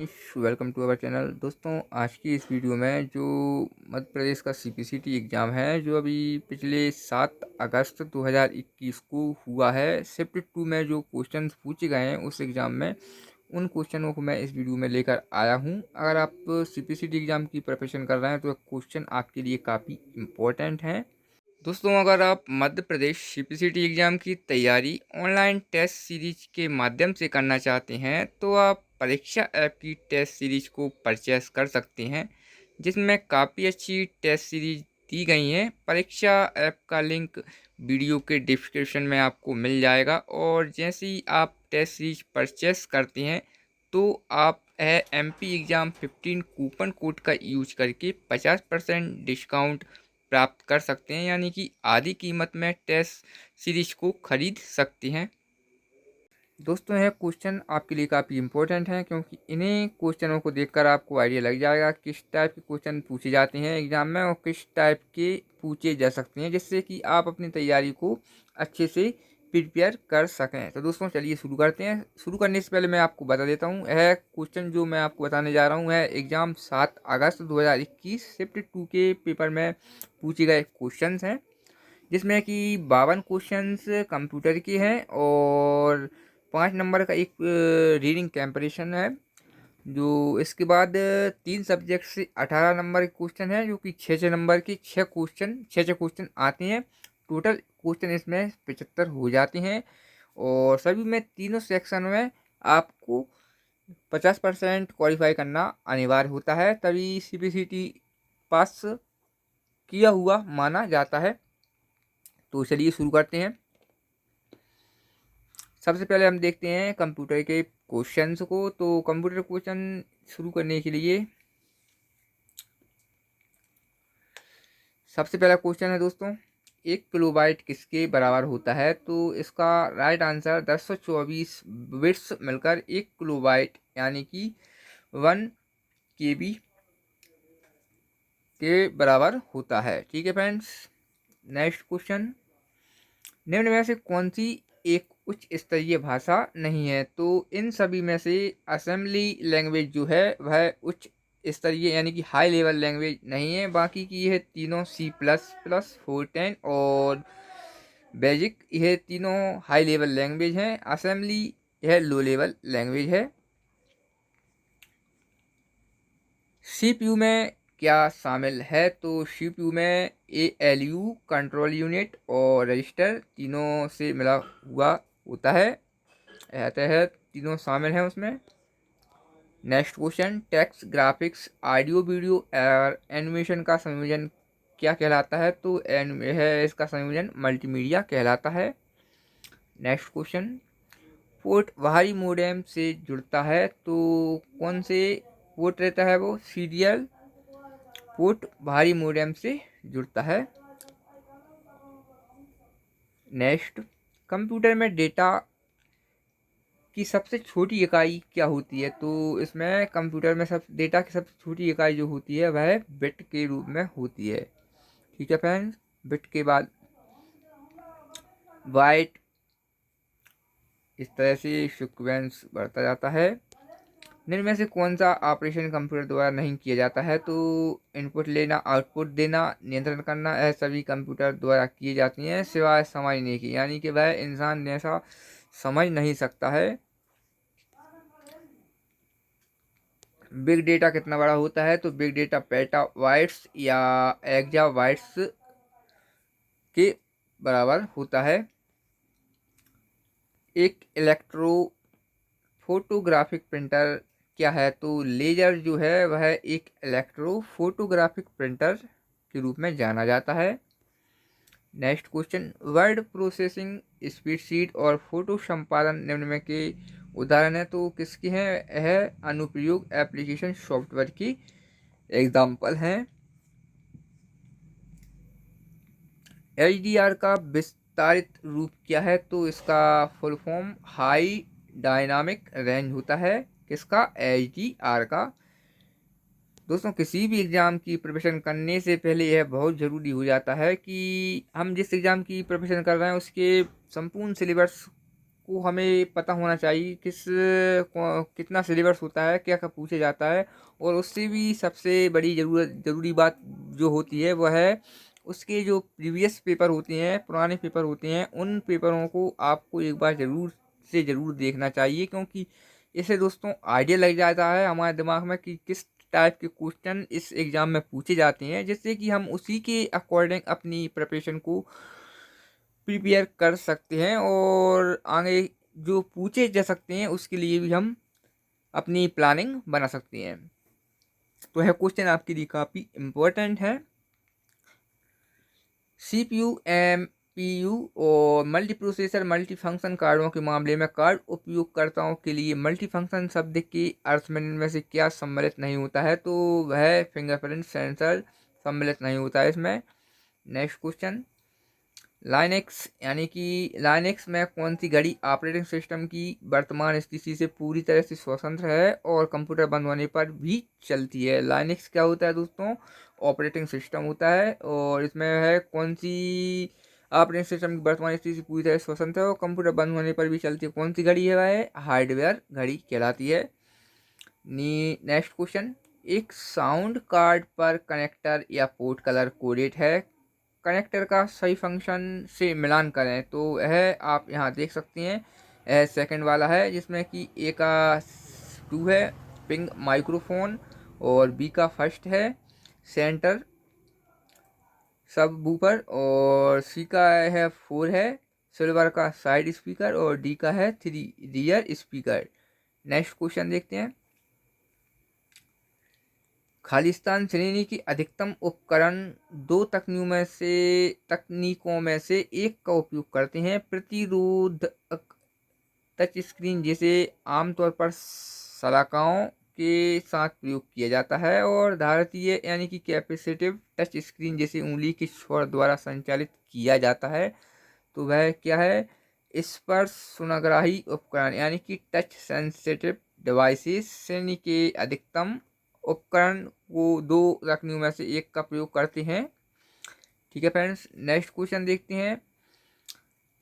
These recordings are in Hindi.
Welcome to our channel. दोस्तों, आज की इस वीडियो में जो मध्य प्रदेश का सीपीसीटी एग्ज़ाम है, जो अभी पिछले 7 अगस्त 2021 को हुआ है, शिफ्ट 2 में जो क्वेश्चन पूछे गए हैं उस एग्ज़ाम में, उन क्वेश्चनों को मैं इस वीडियो में लेकर आया हूं। अगर आप सीपीसीटी एग्ज़ाम की प्रिपरेशन कर रहे हैं तो क्वेश्चन आपके लिए काफ़ी इम्पोर्टेंट हैं। दोस्तों, अगर आप मध्य प्रदेश सीपीसीटी एग्ज़ाम की तैयारी ऑनलाइन टेस्ट सीरीज के माध्यम से करना चाहते हैं तो आप परीक्षा ऐप की टेस्ट सीरीज को परचेस कर सकते हैं, जिसमें काफ़ी अच्छी टेस्ट सीरीज दी गई हैं। परीक्षा ऐप का लिंक वीडियो के डिस्क्रिप्शन में आपको मिल जाएगा, और जैसे ही आप टेस्ट सीरीज परचेस करते हैं तो आप MP एग्ज़ाम 15 कूपन कोड का यूज करके 50% डिस्काउंट प्राप्त कर सकते हैं, यानी कि आधी कीमत में टेस्ट सीरीज को खरीद सकते हैं। दोस्तों, यह क्वेश्चन आपके लिए काफ़ी इंपॉर्टेंट हैं, क्योंकि इन्हीं क्वेश्चनों को देखकर आपको आइडिया लग जाएगा किस टाइप के क्वेश्चन पूछे जाते हैं एग्ज़ाम में और किस टाइप के पूछे जा सकते हैं, जिससे कि आप अपनी तैयारी को अच्छे से प्रिपेयर कर सकें। तो दोस्तों, चलिए शुरू करते हैं। शुरू करने से पहले मैं आपको बता देता हूँ, यह क्वेश्चन जो मैं आपको बताने जा रहा हूँ है एग्ज़ाम 7 अगस्त 2021 शिफ्ट 2 के पेपर में पूछे गए क्वेश्चन हैं, जिसमें कि 52 क्वेश्चंस कंप्यूटर के हैं और 5 नंबर का एक रीडिंग कंपैरिजन है। जो इसके बाद 3 सब्जेक्ट से 18 नंबर के क्वेश्चन है, जो कि 6 नंबर की 6 क्वेश्चन आते हैं। टोटल क्वेश्चन इसमें 75 हो जाते हैं, और सभी में तीनों सेक्शन में आपको 50% क्वालिफाई करना अनिवार्य होता है, तभी सीपीसीटी पास किया हुआ माना जाता है। तो चलिए शुरू करते हैं। सबसे पहले हम देखते हैं कंप्यूटर के क्वेश्चंस को। तो कंप्यूटर क्वेश्चन शुरू करने के लिए सबसे पहला क्वेश्चन है दोस्तों, 1 किलोबाइट किसके बराबर होता है? तो इसका राइट आंसर 1024 बिट्स मिलकर 1 किलोबाइट यानी कि 1 KB के बराबर होता है। ठीक है फ्रेंड्स। नेक्स्ट क्वेश्चन, निम्न में से कौन सी एक उच्च स्तरीय भाषा नहीं है? तो इन सभी में से असेंबली लैंग्वेज जो है वह उच्च स्तरीय यानी कि हाई लेवल लैंग्वेज नहीं है। बाकी की यह तीनों C++, फोर्टेन और बेसिक, यह तीनों हाई लेवल लैंग्वेज हैं। असेंबली यह लो लेवल लैंग्वेज है। CPU में क्या शामिल है? तो CPU में ALU, कंट्रोल यूनिट और रजिस्टर तीनों से मिला हुआ होता है, है तीनों शामिल हैं उसमें। Next question, text, graphics, audio, video और एनिमेशन का संयोजन क्या कहलाता है? तो है इसका संयोजन मल्टीमीडिया कहलाता है। नेक्स्ट क्वेश्चन, पोर्ट बाहरी मोडेम से जुड़ता है, तो कौन से पोर्ट रहता है? वो सीरियल पोर्ट बाहरी मोडेम से जुड़ता है। नेक्स्ट, कंप्यूटर में डेटा की सबसे छोटी इकाई क्या होती है? तो इसमें कंप्यूटर में सब डेटा की सबसे छोटी इकाई जो होती है वह बिट के रूप में होती है। ठीक है फ्रेंड्स। बिट के बाद बाइट, इस तरह से सीक्वेंस बढ़ता जाता है। निम्न में से कौन सा ऑपरेशन कंप्यूटर द्वारा नहीं किया जाता है? तो इनपुट लेना, आउटपुट देना, नियंत्रण करना, यह सभी कंप्यूटर द्वारा किए जाती हैं, सिवाय समझने की, यानी कि वह इंसान जैसा समझ नहीं सकता है। बिग डेटा कितना बड़ा होता है? तो बिग डेटा पेटाबाइट्स या एक्जाबाइट्स के बराबर होता है। एक इलेक्ट्रो फोटोग्राफिक प्रिंटर क्या है? तो लेजर जो है वह एक इलेक्ट्रो फोटोग्राफिक प्रिंटर के रूप में जाना जाता है। Next question, word processing spreadsheet और फोटो संपादन निम्न में के उदाहरण है? तो किसकी है? यह अनुप्रयोग एप्लीकेशन सॉफ्टवेयर की एग्जाम्पल हैं। HDR का विस्तारित रूप क्या है? तो इसका full form high dynamic range होता है। किसका? HDR का। दोस्तों, किसी भी एग्ज़ाम की प्रिपरेशन करने से पहले यह बहुत ज़रूरी हो जाता है कि हम जिस एग्ज़ाम की प्रिपरेशन कर रहे हैं उसके संपूर्ण सिलेबस को हमें पता होना चाहिए कितना सिलेबस होता है, क्या क्या पूछे जाता है। और उससे भी सबसे बड़ी ज़रूरी बात जो होती है वह है उसके जो प्रीवियस पेपर होते हैं, पुराने पेपर होते हैं, उन पेपरों को आपको एक बार ज़रूर देखना चाहिए, क्योंकि इससे दोस्तों आइडिया लग जाता है हमारे दिमाग में कि किस टाइप के क्वेश्चन इस एग्ज़ाम में पूछे जाते हैं, जिससे कि हम उसी के अकॉर्डिंग अपनी प्रिपरेशन को प्रिपेयर कर सकते हैं और आगे जो पूछे जा सकते हैं उसके लिए भी हम अपनी प्लानिंग बना सकते हैं। तो यह क्वेश्चन आपके लिए काफ़ी इम्पोर्टेंट है। CPU, MPU और मल्टीप्रोसेसर मल्टीफंक्शन कार्डों के मामले में कार्ड उपयोगकर्ताओं के लिए मल्टीफंक्शन शब्द के अर्थ में इनमें से क्या सम्मिलित नहीं होता है? तो वह फिंगरप्रिंट सेंसर सम्मिलित नहीं होता है इसमें। नेक्स्ट क्वेश्चन, लाइनेक्स यानी कि लाइनेक्स में कौन सी घड़ी ऑपरेटिंग सिस्टम की वर्तमान स्थिति से पूरी तरह से स्वतंत्र है और कंप्यूटर बंद होने पर भी चलती है? लाइनेक्स क्या होता है दोस्तों? ऑपरेटिंग सिस्टम होता है, और इसमें है कौन सी ऑपरेटिंग सिस्टम की वर्तमान स्थिति से पूरी तरह से स्वतंत्र है और कंप्यूटर बंद होने पर भी चलती है। कौन सी घड़ी है? वह हार्डवेयर घड़ी कहलाती है। नेक्स्ट क्वेश्चन, एक साउंड कार्ड पर कनेक्टर या पोर्ट कलर कोडेड है, कनेक्टर का सही फंक्शन से मिलान करें। तो यह आप यहाँ देख सकते हैं, यह सेकंड वाला है जिसमें कि ए का 2 है पिंग माइक्रोफोन, और बी का फर्स्ट है सेंटर सब वूफर, और सी का है 4 है सिल्वर का साइड स्पीकर, और डी का है 3 रियर स्पीकर। नेक्स्ट क्वेश्चन देखते हैं, खालिस्तान श्रेणी की अधिकतम उपकरण दो तकनीकों में से एक का उपयोग करते हैं। प्रतिरोधक टच स्क्रीन जिसे आमतौर पर सलाखाओं के साथ प्रयोग किया जाता है, और धारतीय यानी कि कैपेसिटिव टच स्क्रीन जिसे उंगली के छोर द्वारा संचालित किया जाता है। तो वह क्या है? स्पर्श सुनग्राही उपकरण यानी कि टच सेंसिटिव डिवाइसेस श्रेणी के अधिकतम उपकरण को दो तकनीकों में से एक का प्रयोग करते हैं। ठीक है फ्रेंड्स, नेक्स्ट क्वेश्चन देखते हैं,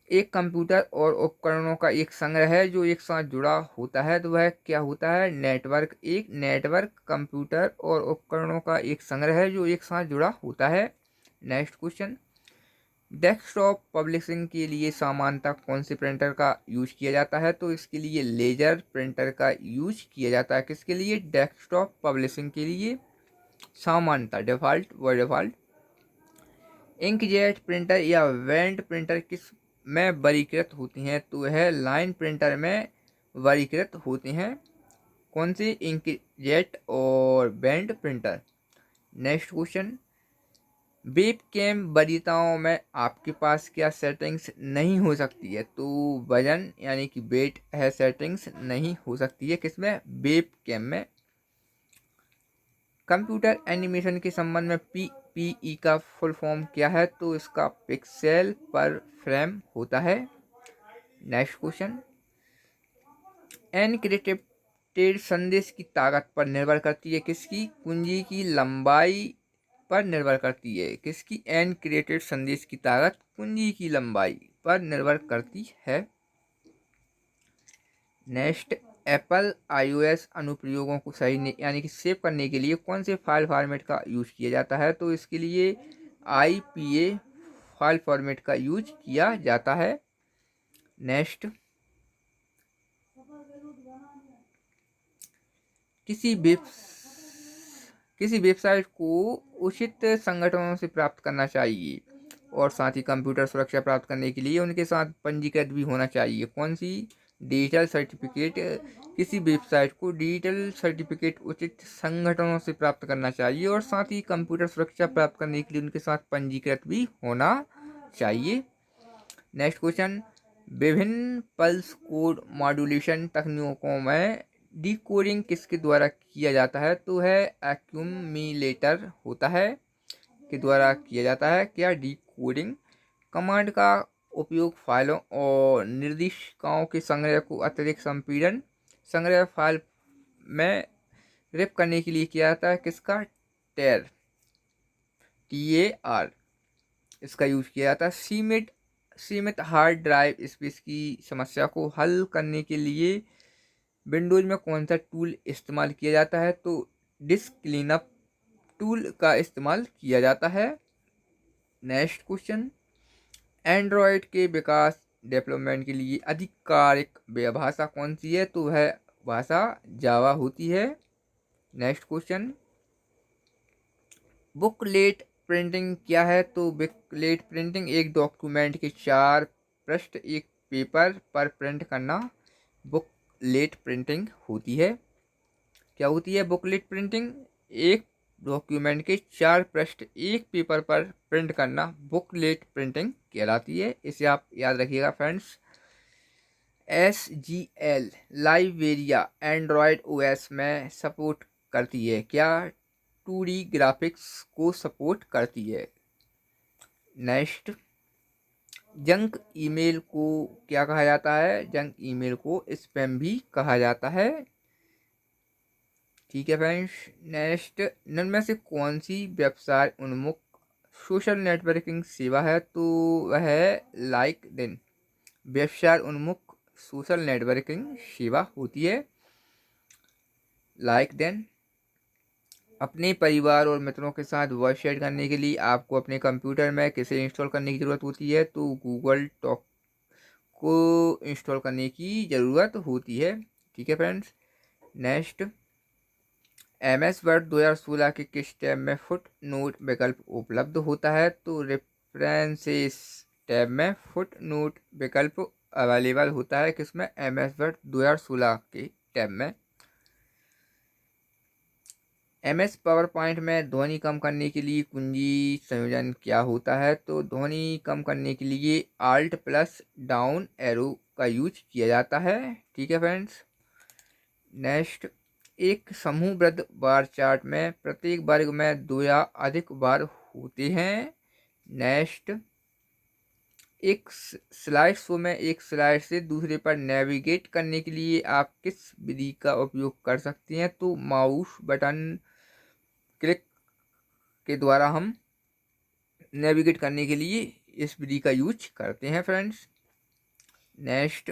एक कंप्यूटर और उपकरणों का एक संग्रह है जो एक साथ जुड़ा होता है, तो वह क्या होता है? नेटवर्क। एक नेटवर्क कंप्यूटर और उपकरणों का एक संग्रह है जो एक साथ जुड़ा होता है। नेक्स्ट क्वेश्चन, डेस्कटॉप पब्लिशिंग के लिए सामान्यतः कौन से प्रिंटर का यूज किया जाता है? तो इसके लिए लेजर प्रिंटर का यूज किया जाता है। किसके लिए? डेस्कटॉप पब्लिशिंग के लिए सामान्यतः डिफ़ॉल्ट। इंकजेट प्रिंटर या वेंट प्रिंटर किस में वर्गीकृत होती हैं? तो यह लाइन प्रिंटर में वर्गीकृत होते हैं। कौन से? इंकजेट और went printer. Next question, webcam वरीयताओं में आपके पास क्या सेटिंग्स नहीं हो सकती है? तो वजन यानी कि वेट है सेटिंग्स नहीं हो सकती है किसमें? वेबकैम में। कंप्यूटर एनिमेशन के संबंध में पीपीई का फुल फॉर्म क्या है? तो इसका पिक्सेल पर फ्रेम होता है। नेक्स्ट क्वेश्चन, एनक्रिप्टेड संदेश की ताकत पर निर्भर करती है किसकी? कुंजी की लंबाई पर निर्भर करती है। किसकी? एनक्रिप्टेड संदेश की ताकत कुंजी की लंबाई पर निर्भर करती है। नेक्स्ट, एप्पल आईओएस अनुप्रयोगों को सही यानी कि सेव करने के लिए कौन से फाइल फॉर्मेट का यूज किया जाता है? तो इसके लिए आईपीए फाइल फॉर्मेट का यूज किया जाता है। नेक्स्ट, किसी वेबसाइट को उचित संगठनों से प्राप्त करना चाहिए, और साथ ही कंप्यूटर सुरक्षा प्राप्त करने के लिए उनके साथ पंजीकृत भी होना चाहिए। कौन सी? Digital certificate. किसी वेबसाइट को डिजिटल सर्टिफिकेट उचित संगठनों से प्राप्त करना चाहिए, और साथ ही कंप्यूटर सुरक्षा प्राप्त करने के लिए उनके साथ पंजीकृत भी होना चाहिए। नेक्स्ट क्वेश्चन, विभिन्न पल्स कोड मॉड्यूलेशन तकनीकों में डिकोडिंग किसके द्वारा किया जाता है? तो है एक्यूमुलेटर होता है के द्वारा किया जाता है। क्या? डिकोडिंग। कमांड का उपयोग फाइलों और निर्देशिकाओं के संग्रह को अतिरिक्त संपीड़न संग्रह फाइल में रिप करने के लिए किया जाता है। किसका? TAR इसका यूज किया जाता है। सीमित हार्ड ड्राइव स्पेस की समस्या को हल करने के लिए विंडोज़ में कौन सा टूल इस्तेमाल किया जाता है? तो डिस्क क्लीनअप टूल का इस्तेमाल किया जाता है। नेक्स्ट क्वेश्चन, एंड्रॉयड के विकास डेवलपमेंट के लिए आधिकारिक भाषा कौन सी है? तो वह भाषा जावा होती है। नेक्स्ट क्वेश्चन, बुकलेट प्रिंटिंग क्या है? तो बुकलेट प्रिंटिंग एक डॉक्यूमेंट के 4 पृष्ठ एक पेपर पर प्रिंट करना बुकलेट प्रिंटिंग होती है। क्या होती है बुकलेट प्रिंटिंग? एक डॉक्यूमेंट के 4 पृष्ठ एक पेपर पर प्रिंट करना बुकलेट प्रिंटिंग कहलाती है। इसे आप याद रखिएगा friends. SGL Liberia Android OS में सपोर्ट करती है। क्या 2D ग्राफिक्स को सपोर्ट करती है। नेक्स्ट, जंक ईमेल को क्या कहा जाता है? जंक ईमेल को स्पैम भी कहा जाता है। ठीक है फ्रेंड्स। नेक्स्ट, इनमें में से कौन सी व्यवसाय उन्मुख सोशल नेटवर्किंग सेवा है? तो वह है लाइक्डइन। व्यवसाय उन्मुख सोशल नेटवर्किंग सेवा होती है लाइक्डइन। अपने परिवार और मित्रों के साथ वॉइस चैट करने के लिए आपको अपने कंप्यूटर में किसे इंस्टॉल करने की ज़रूरत होती है? तो गूगल टॉक को इंस्टॉल करने की ज़रूरत होती है। ठीक है फ्रेंड्स। नेक्स्ट, MS वर्ड 2016 के किस टैब में फुट नोट विकल्प उपलब्ध होता है? तो रेफरेंसेस टैब में फुट नोट विकल्प अवेलेबल होता है। किसमें? MS वर्ड 2016 के टैब में। MS पावर पॉइंट में ध्वनि कम करने के लिए कुंजी संयोजन क्या होता है? तो ध्वनि कम करने के लिए Alt प्लस डाउन एरो का यूज किया जाता है। ठीक है फ्रेंड्स। नेक्स्ट, एक समूहबद्ध बार चार्ट में प्रत्येक वर्ग में 2 या अधिक बार होते हैं। नेक्स्ट, एक स्लाइड शो में एक स्लाइड से दूसरे पर नेविगेट करने के लिए आप किस विधि का उपयोग कर सकते हैं? तो माउस बटन क्लिक के द्वारा हम नेविगेट करने के लिए इस विधि का यूज करते हैं फ्रेंड्स। नेक्स्ट,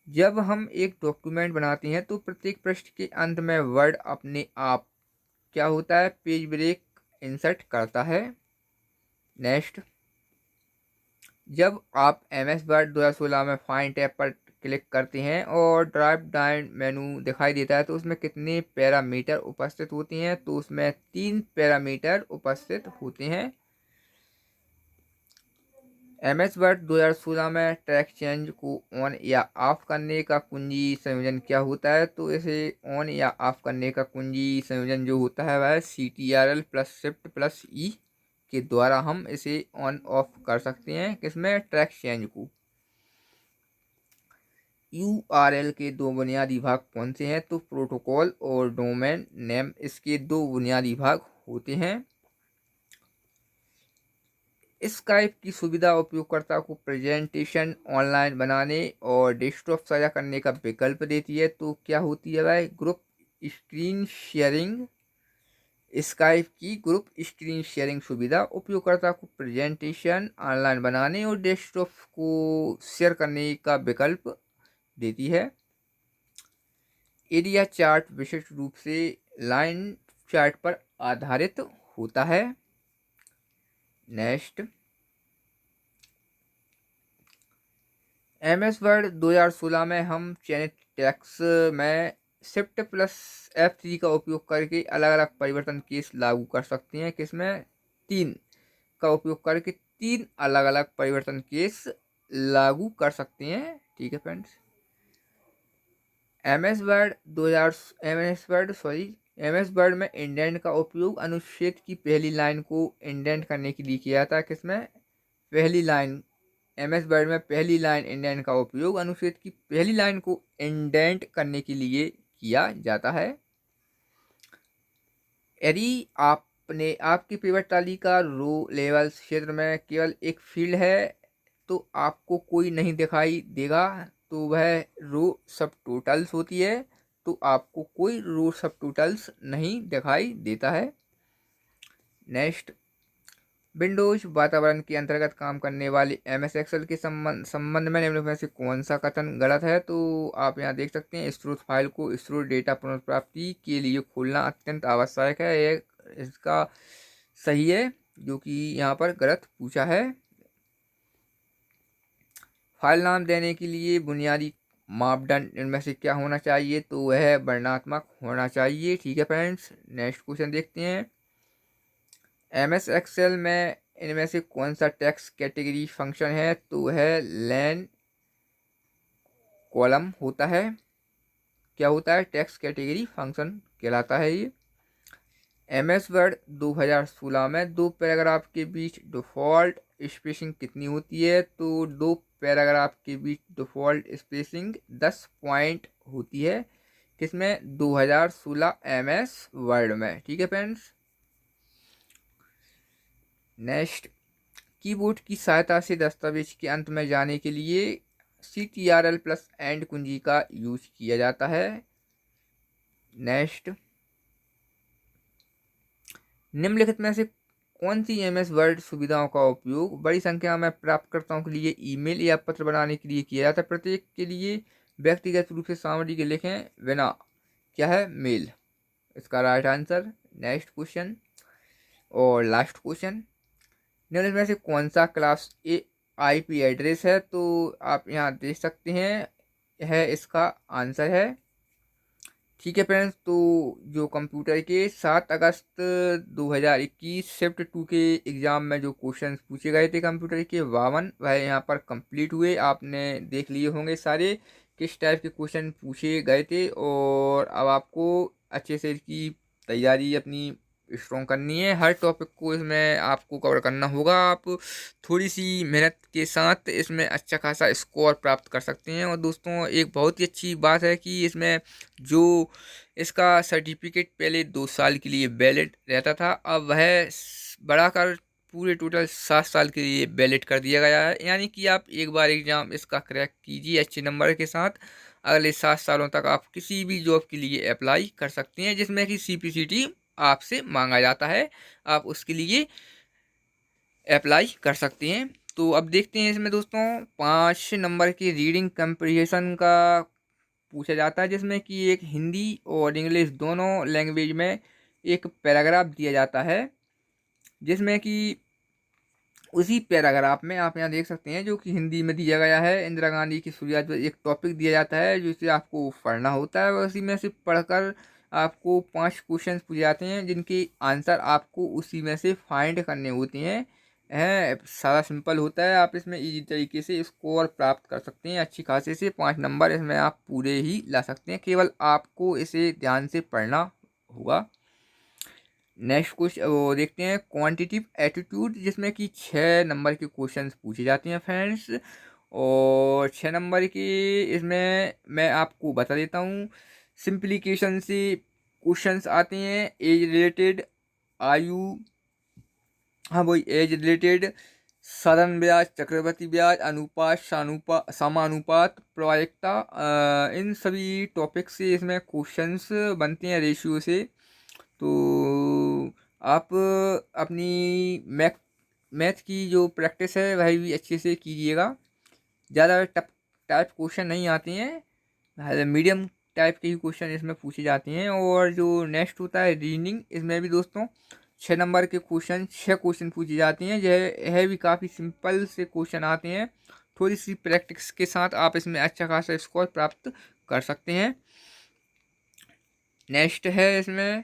जब हम एक डॉक्यूमेंट बनाते हैं तो प्रत्येक पृष्ठ के अंत में वर्ड अपने आप क्या होता है? पेज ब्रेक इंसर्ट करता है। नेक्स्ट, जब आप MS वर्ड 2016 में फाइंड टैब पर क्लिक करते हैं और ड्रॉप डाउन मेनू दिखाई देता है तो उसमें कितने पैरामीटर उपस्थित होते हैं? तो उसमें 3 पैरामीटर उपस्थित होते हैं। MS वर्ड 2016 में ट्रैक चेंज को ऑन या ऑफ करने का कुंजी संयोजन क्या होता है? तो इसे ऑन या ऑफ करने का कुंजी संयोजन जो होता है वह CTRL plus shift plus E के द्वारा हम इसे ऑन ऑफ कर सकते हैं। किसमें? ट्रैक चेंज को। URL के 2 बुनियादी भाग कौन से हैं? तो प्रोटोकॉल और डोमेन नेम इसके 2 बुनियादी भाग होते हैं। स्काइप की सुविधा उपयोगकर्ता को प्रेजेंटेशन ऑनलाइन बनाने और डेस्कटॉप साझा करने का विकल्प देती है। तो क्या होती है वह? Group screen sharing. स्काइप की ग्रुप स्क्रीन शेयरिंग सुविधा उपयोगकर्ता को प्रेजेंटेशन ऑनलाइन बनाने और डेस्कटॉप को शेयर करने का विकल्प देती है। एरिया चार्ट विशिष्ट रूप से लाइन चार्ट पर आधारित होता है। नेक्स्ट, MS वर्ड 2016 में हम चयनित टेक्स्ट में शिफ्ट प्लस F3 का उपयोग करके अलग अलग परिवर्तन केस लागू कर सकते हैं। किसमें? 3 का उपयोग करके 3 अलग अलग परिवर्तन केस लागू कर सकते हैं। ठीक है फ्रेंड्स। MS वर्ड में इंडेंट का उपयोग अनुच्छेद की पहली लाइन को इंडेंट करने के लिए किया जाता है। किसमें? पहली लाइन। MS वर्ड में पहली लाइन इंडेंट का उपयोग अनुच्छेद की पहली लाइन को इंडेंट करने के लिए किया जाता है। यदि आपकी पिवट तालिका रो लेवल क्षेत्र में केवल एक फील्ड है तो आपको कोई नहीं दिखाई देगा, तो वह रो सब टोटल्स होती है। तो आपको कोई रो सब टोटल्स नहीं दिखाई देता है। नेक्स्ट, विंडोज वातावरण के अंतर्गत काम करने वाले एमएस एक्सेल के संबंध में निम्न में से कौन सा कथन गलत है? तो आप यहाँ देख सकते हैं, स्रोत फाइल को स्रोत डेटा पुनर्प्राप्ति के लिए खोलना अत्यंत आवश्यक है, ये इसका सही है, जो कि यहाँ पर गलत पूछा है। फाइल नाम देने के लिए बुनियादी मापदंड इनमें से क्या होना चाहिए? तो वह वर्णनात्मक होना चाहिए। ठीक है फ्रेंड्स, नेक्स्ट क्वेश्चन देखते हैं। एमएस एक्सेल में इनमें से कौन सा टेक्स्ट कैटेगरी फंक्शन है? तो वह लेन कॉलम होता है। क्या होता है? टेक्स्ट कैटेगरी फंक्शन कहलाता है ये। एमएस वर्ड 2016 में दो पैराग्राफ के बीच डिफ़ॉल्ट स्पेसिंग कितनी होती है? तो दो पैराग्राफ के बीच डिफ़ॉल्ट स्पेसिंग 10 पॉइंट होती है। किसमें? 2016 एमएस वर्ड में। ठीक है फ्रेंड्स, नेक्स्ट। कीबोर्ड की सहायता से दस्तावेज के अंत में जाने के लिए CTRL प्लस एंड कुंजी का यूज किया जाता है। नेक्स्ट, निम्नलिखित में से कौन सी एमएस वर्ड सुविधाओं का उपयोग बड़ी संख्या में प्राप्तकर्ताओं के लिए ईमेल या पत्र बनाने के लिए किया जाता है? प्रत्येक के लिए व्यक्तिगत रूप से सामग्री के लिखें बिना। क्या है? मेल, इसका राइट आंसर। नेक्स्ट क्वेश्चन और लास्ट क्वेश्चन, निम्न में से कौन सा क्लास ए IP एड्रेस है? तो आप यहाँ देख सकते हैं, यह इसका आंसर है। ठीक है फ्रेंड्स, तो जो कंप्यूटर के 7 अगस्त 2021 शिफ्ट 2 के एग्ज़ाम में जो क्वेश्चंस पूछे गए थे कंप्यूटर के 52, वह यहाँ पर कंप्लीट हुए। आपने देख लिए होंगे सारे किस टाइप के क्वेश्चन पूछे गए थे, और अब आपको अच्छे से इसकी तैयारी अपनी स्ट्रॉन्ग करनी है। हर टॉपिक को इसमें आपको कवर करना होगा। आप थोड़ी सी मेहनत के साथ इसमें अच्छा खासा स्कोर प्राप्त कर सकते हैं। और दोस्तों, एक बहुत ही अच्छी बात है कि इसमें जो इसका सर्टिफिकेट पहले 2 साल के लिए वैलिड रहता था, अब वह बढ़ाकर पूरे टोटल 7 साल के लिए वैलिड कर दिया गया है। यानी कि आप एक बार एग्ज़ाम इसका क्रैक कीजिए अच्छे नंबर के साथ, अगले 7 सालों तक आप किसी भी जॉब के लिए अप्लाई कर सकते हैं जिसमें कि CPCT आपसे मांगा जाता है, आप उसके लिए अप्लाई कर सकते हैं। तो अब देखते हैं इसमें दोस्तों 5 नंबर की रीडिंग कंप्रीहेंशन का पूछा जाता है, जिसमें कि एक हिंदी और इंग्लिश दोनों लैंग्वेज में एक पैराग्राफ दिया जाता है, जिसमें कि उसी पैराग्राफ में आप यहाँ देख सकते हैं, जो कि हिंदी में दिया गया है, इंदिरा गांधी की सूर्यात पर एक टॉपिक दिया जाता है जिसे आपको पढ़ना होता है। उसी में से पढ़कर आपको 5 क्वेश्चन पूछे जाते हैं, जिनके आंसर आपको उसी में से फाइंड करने होते हैं। सारा सिंपल होता है, आप इसमें इजी तरीके से स्कोर प्राप्त कर सकते हैं। अच्छी खासे से 5 नंबर इसमें आप पूरे ही ला सकते हैं, केवल आपको इसे ध्यान से पढ़ना होगा। नेक्स्ट क्वेश्चन वो देखते हैं, क्वांटिटिव एटीट्यूड, जिसमें कि 6 नंबर के क्वेश्चंस पूछे जाते हैं फ्रेंड्स। और 6 नंबर के इसमें मैं आपको बता देता हूँ, सिंप्लीकेशन से क्वेश्चंस आते हैं, एज रिलेटेड, आयु, हाँ वही एज रिलेटेड, साधारण ब्याज, चक्रवृद्धि ब्याज, अनुपात, समानुपात, प्रायिकता, इन सभी टॉपिक से इसमें क्वेश्चंस बनते हैं रेशियो से। तो आप अपनी मैथ की जो प्रैक्टिस है वह भी अच्छे से कीजिएगा। ज़्यादा टफ टाइप क्वेश्चन नहीं आते हैं, मीडियम टाइप के ही क्वेश्चन इसमें पूछे जाते हैं। और जो नेक्स्ट होता है रीजनिंग, इसमें भी दोस्तों 6 नंबर के क्वेश्चन 6 क्वेश्चन पूछे जाते हैं। यह भी काफ़ी सिंपल से क्वेश्चन आते हैं, थोड़ी सी प्रैक्टिस के साथ आप इसमें अच्छा खासा स्कोर प्राप्त कर सकते हैं। नेक्स्ट है इसमें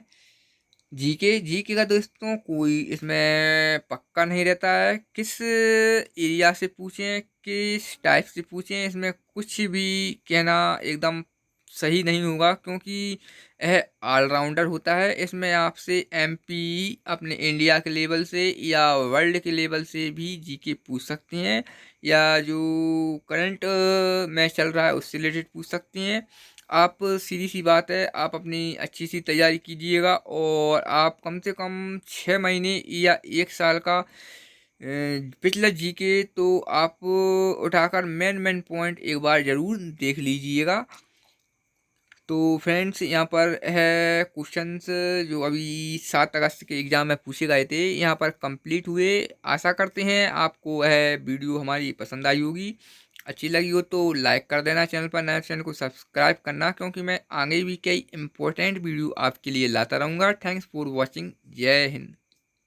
जीके का दोस्तों, कोई इसमें पक्का नहीं रहता है, किस एरिया से पूछें, किस टाइप से पूछें, इसमें कुछ भी कहना एकदम सही नहीं होगा, क्योंकि यह ऑलराउंडर होता है। इसमें आपसे MP अपने इंडिया के लेवल से या वर्ल्ड के लेवल से भी जीके पूछ सकते हैं, या जो करंट मैच चल रहा है उससे रिलेटेड पूछ सकते हैं। आप सीधी सी बात है, आप अपनी अच्छी सी तैयारी कीजिएगा, और आप कम से कम 6 महीने या 1 साल का पिछला जीके तो आप उठाकर मेन पॉइंट एक बार ज़रूर देख लीजिएगा। तो फ्रेंड्स यहाँ पर है क्वेश्चंस जो अभी 7 अगस्त के एग्ज़ाम में पूछे गए थे, यहाँ पर कंप्लीट हुए। आशा करते हैं आपको यह वीडियो हमारी पसंद आई होगी। अच्छी लगी हो तो लाइक कर देना, चैनल पर नया चैनल को सब्सक्राइब करना, क्योंकि मैं आगे भी कई इंपॉर्टेंट वीडियो आपके लिए लाता रहूँगा। Thanks for watching. जय हिंद।